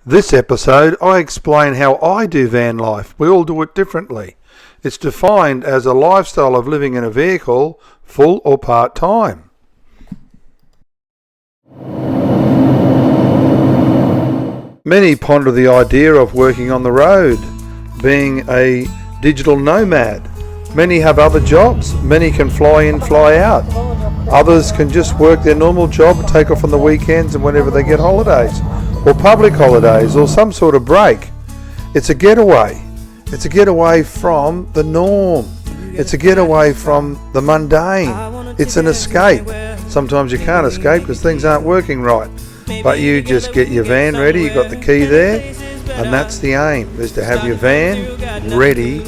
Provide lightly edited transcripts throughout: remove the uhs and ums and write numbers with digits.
This episode, I explain how I do van life. We all do it differently. It's defined as a lifestyle of living in a vehicle, full or part-time. Many ponder the idea of working on the road, being a digital nomad. Many have other jobs. Many can fly in, fly out. Others can just work their normal job, take off on the weekends and whenever they get holidays, or public holidays, or some sort of break. It's a getaway. It's a getaway from the norm. It's a getaway from the mundane. It's an escape. Sometimes you can't escape because things aren't working right. But you just get your van ready, you got the key there, and that's the aim, is to have your van ready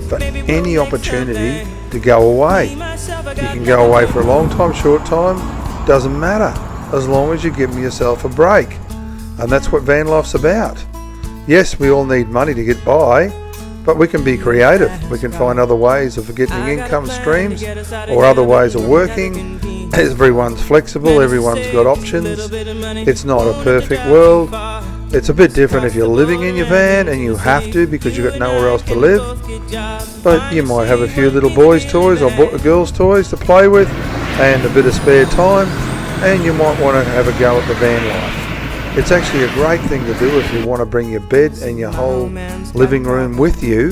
for any opportunity to go away. You can go away for a long time, short time, doesn't matter, as long as you're giving yourself a break. And that's what van life's about. Yes, we all need money to get by, but we can be creative. We can find other ways of getting income streams or other ways of working. Everyone's flexible, everyone's got options. It's not a perfect world. It's a bit different if you're living in your van and you have to because you've got nowhere else to live. But you might have a few little boys' toys or girls' toys to play with and a bit of spare time, and you might want to have a go at the van life. It's actually a great thing to do if you want to bring your bed and your whole living room with you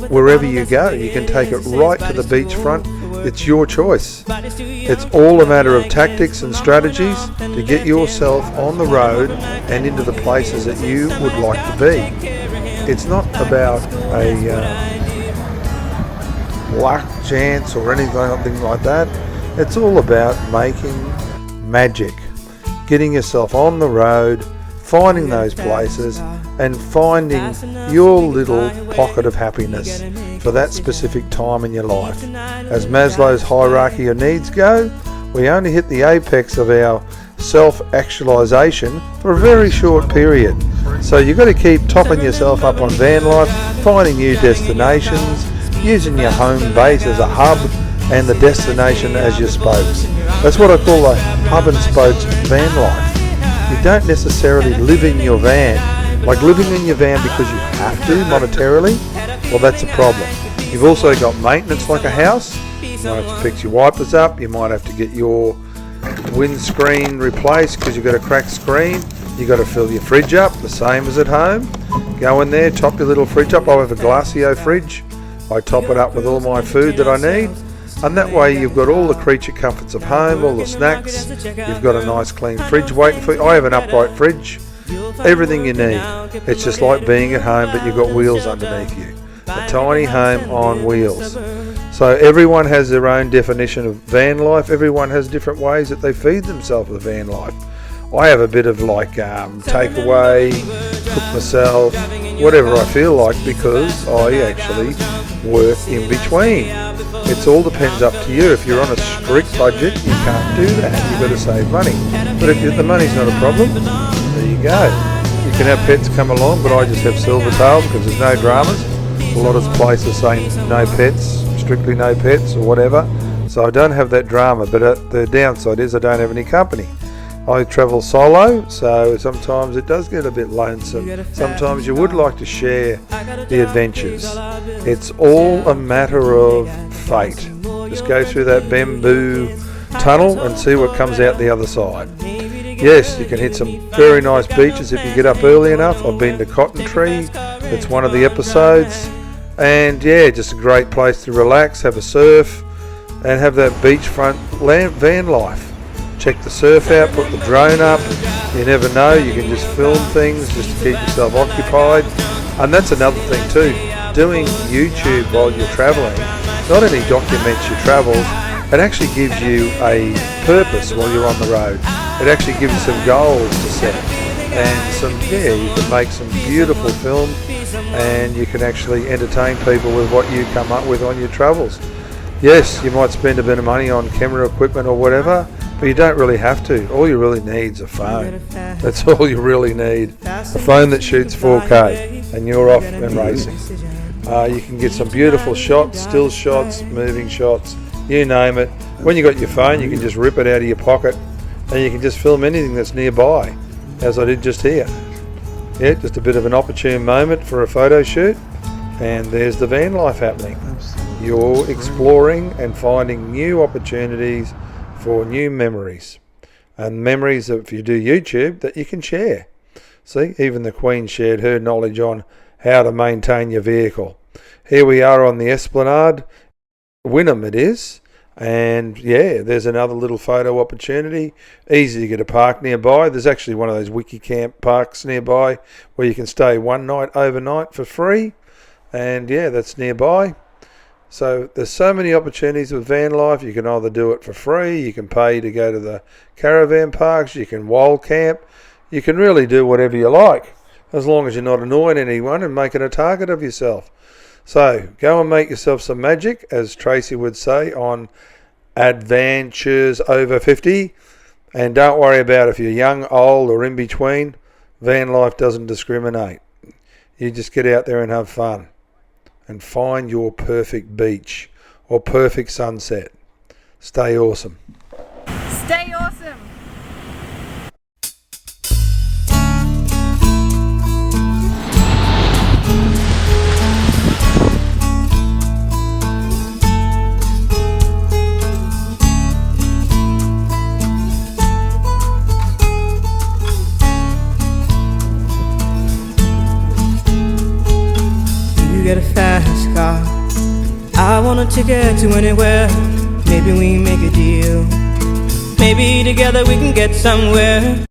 wherever you go. You can take it right to the beachfront. It's your choice. It's all a matter of tactics and strategies to get yourself on the road and into the places that you would like to be. It's not about a luck, chance or anything like that. It's all about making magic. Getting yourself on the road, finding those places and finding your little pocket of happiness for that specific time in your life. As Maslow's hierarchy of needs go, we only hit the apex of our self-actualization for a very short period. So you've got to keep topping yourself up on van life, finding new destinations, using your home base as a hub and the destination as your spokes. That's what I call a hub and spokes van life. You don't necessarily live in your van. Like living in your van because you have to monetarily, well, that's a problem. You've also got maintenance like a house. You might have to fix your wipers up. You might have to get your windscreen replaced because you've got a cracked screen. You've got to fill your fridge up, the same as at home. Go in there, top your little fridge up. I have a Glacio fridge. I top it up with all my food that I need. And that way you've got all the creature comforts of home, all the snacks. You've got a nice clean fridge waiting for you. I have an upright fridge. Everything you need. It's just like being at home, but you've got wheels underneath you. A tiny home on wheels. So everyone has their own definition of van life. Everyone has different ways that they feed themselves with van life. I have a bit of like takeaway, cook myself, whatever I feel like, because I actually work in between. It all depends up to you. If you're on a strict budget, you can't do that. You've got to save money. But if the money's not a problem, there you go. You can have pets come along, but I just have Silvertail because there's no dramas. A lot of places say no pets, strictly no pets or whatever. So I don't have that drama, but the downside is I don't have any company. I travel solo, so sometimes it does get a bit lonesome. Sometimes you would like to share the adventures. It's all a matter of fate. Just go through that bamboo tunnel and see what comes out the other side. Yes, you can hit some very nice beaches if you get up early enough. I've been to Cotton Tree. It's one of the episodes. And yeah, just a great place to relax, have a surf, and have that beachfront van life. Check the surf out, put the drone up. You never know, you can just film things just to keep yourself occupied. And that's another thing too, doing YouTube while you're traveling not only documents your travels, it actually gives you a purpose while you're on the road. It actually gives you some goals to set, and you can make some beautiful film, and you can actually entertain people with what you come up with on your travels. Yes, you might spend a bit of money on camera equipment or whatever, but you don't really have to. All you really need is a phone. That's all you really need. A phone that shoots 4K and you're off and racing. You can get some beautiful shots, still shots, moving shots, you name it. When you got your phone, you can just rip it out of your pocket and you can just film anything that's nearby, as I did just here. Yeah, just a bit of an opportune moment for a photo shoot, and there's the van life happening. You're exploring and finding new opportunities for new memories, and memories that if you do YouTube that you can share. See, even the Queen shared her knowledge on how to maintain your vehicle. Here we are on the Esplanade, Wynnum it is, and yeah, there's another little photo opportunity. Easy to get a park nearby. There's actually one of those Wikicamp parks nearby where you can stay one night overnight for free, and yeah, that's nearby. So there's so many opportunities with van life. You can either do it for free, you can pay to go to the caravan parks, you can wild camp, you can really do whatever you like, as long as you're not annoying anyone and making a target of yourself. So go and make yourself some magic, as Tracy would say, on Adventures Over 50. And don't worry about if you're young, old or in between. Van life doesn't discriminate. You just get out there and have fun and find your perfect beach or perfect sunset. Stay awesome. Stay awesome. Get a fast car, I want a ticket to anywhere. Maybe we make a deal, maybe together we can get somewhere.